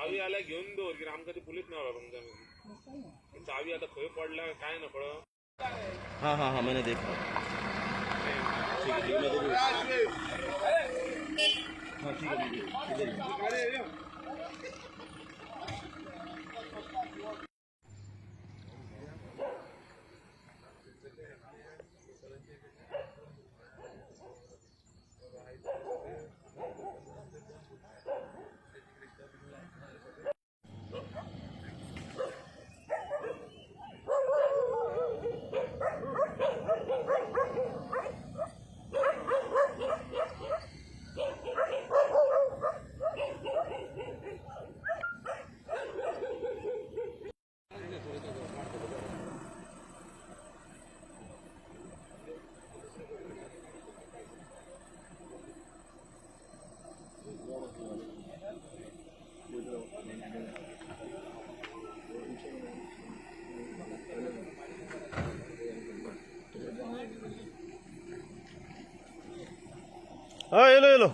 चावी आल्या घेऊन दो की आमकां ती पुलीस ना तुमच्या चावी आता खंय पडल्या काय ना कळ. हाँ हाँ हाँ मैंने देखा। ठीक है मैं देखूँ। हाँ ठीक है इधर ही। हाँ येलो येलो।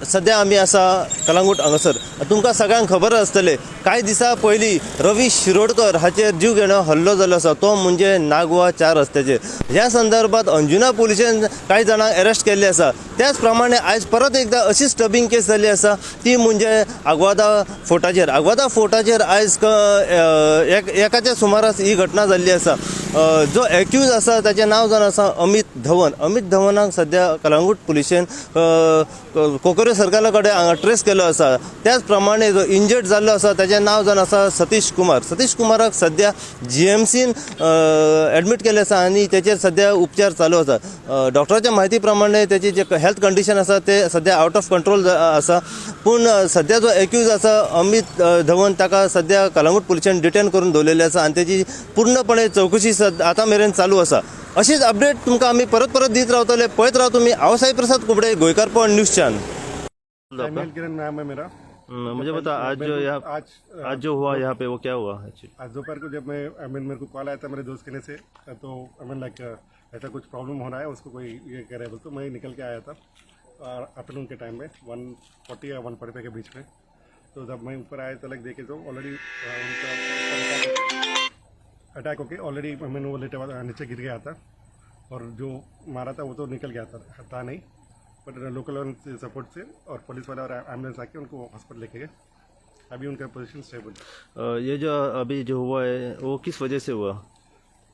सध्या आम्ही असा कलंगूट हांगासर तुमकां सगळ्यांक खबर आसतले कांय दिसा पयलीं रवी शिरोडकर हाचेर जीव घेणो हल्लो जाल्लो आसा तो म्हणजे नागवा 4 रस्त्याचेर ह्या संदर्भात अंजुना पुलिशेन कांय जाणांक अरेस्ट केल्ले आसा त्याच प्रमाणे आयज परत एकदा अशी स्टबिंग केस जाल्ली आसा ती म्हणजे आग्वादा फोर्टाचेर आयज एकाच्या सुमारास ही घटना जाल्ली आसा। जो एक्यूज आसा ताचें नांव जावन आसा अमित धवनाक सध्या कलंगूट पुलिशेन कोकरे सर्कला कडेन ट्रेस केलो आसा। त्याच प्रमाणे जो इंजर्ड जाल्लो आसा ताचें नांव जावन आसा सतीश कुमाराक सध्या जीएमसीन एडमीट केल्ले आसा आनी ताचेर सध्या उपचार चालू आसा। डॉक्टराच्या म्हायती प्रमाणे त्याची जे हेल्थ कंडिशन आसा ते सध्या आउट ऑफ कंट्रोल आसा पूण सध्या जो एक्यूज आसा अमित धवन ताका सध्या कलंगूट पुलिशेन डिटेन करून दवरलेले आसा आनी त्याची पूर्णपणे चौकशी आतां मेरेन चालू आसा। अशीच अपडेट तुमकां आमी परत दीत रावतले। पळयत राव तुमी साई प्रसाद कुबडे गोयकारपण न्यूज चॅनल। एमिल किरण नाम है मेरा। मुझे बता आज जो हुआ यहाँ पे वो क्या हुआ? आज दोपहर को जब मेरे को कॉल आया था मेरे दोस्त कहने से तो लाइक ऐसा कुछ प्रॉब्लम हो रहा है उसको कोई ये कह रहा है तो मैं निकल के आया था आफ्टरनून के टाइम में 1:40 या 1:45 के बीच में। तो जब मैं ऊपर आया तो लाइक देखे तो ऑलरेडी उनका अटैक होके ऑलरेडी मैंने वो लेटे नीचे गिर गया था और जो मारा था वो तो निकल गया था नहीं बट लोकल सपोर्ट से और पुलिस वाला और एम्बुलेंस आके उनको हॉस्पिटल लेके गए। अभी उनका पोजीशन स्टेबल। ये जो अभी जो हुआ है वो किस वजह से हुआ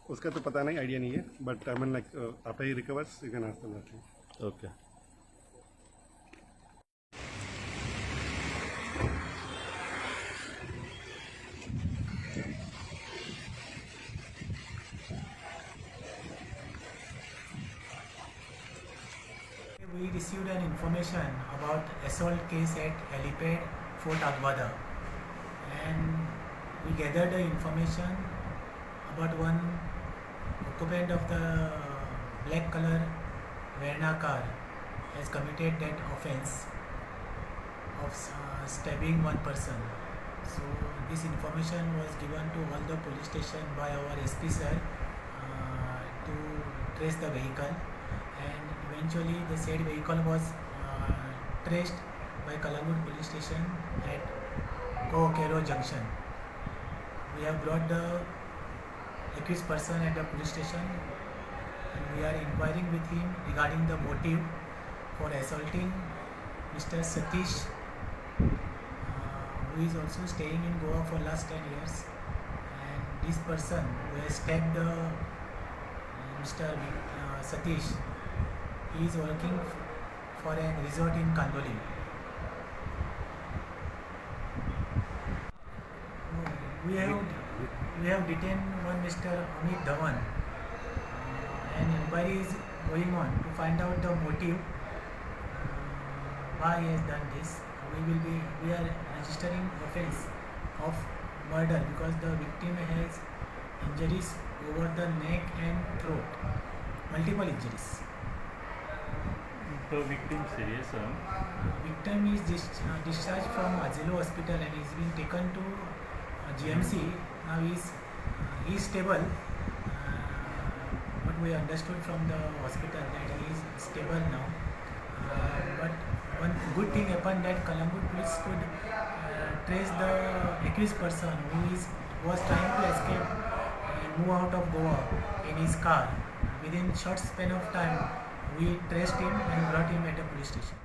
उसका तो पता नहीं, आइडिया नहीं है बट आई मीन लाइक आप he recovers you can ask them. Okay. We received an information about assault case at helipad Fort Aguada, and we gathered the information about one occupant of the black color Verna car has committed that offence of stabbing one person. So this information was given to all the police station by our SP sir to trace the vehicle, and eventually the said vehicle was traced by Kalagut police station at Kokero junction. We have brought the accused person at the police station and we are inquiring with him regarding the motive for assaulting Mr. Satish, who is also staying in Goa for last 10 years, and this person who has stabbed Mr. Satish, he is working for a resort in Kandoli. We have detained one Mr. Amit Dhawan, and inquiry is going on to find out the motive why he has done this. We are registering offence of murder because the victim has injuries over the neck and throat, multiple injuries. The victim serious, Victim is discharged from Azilo Hospital and is being taken to GMC. Now he is stable. What we understood from the hospital that he is stable now. But one good thing happened that Kalangut police could trace the accused person was trying to escape and move out of Goa in his car. Within short span of time, we traced him and brought him at a police station.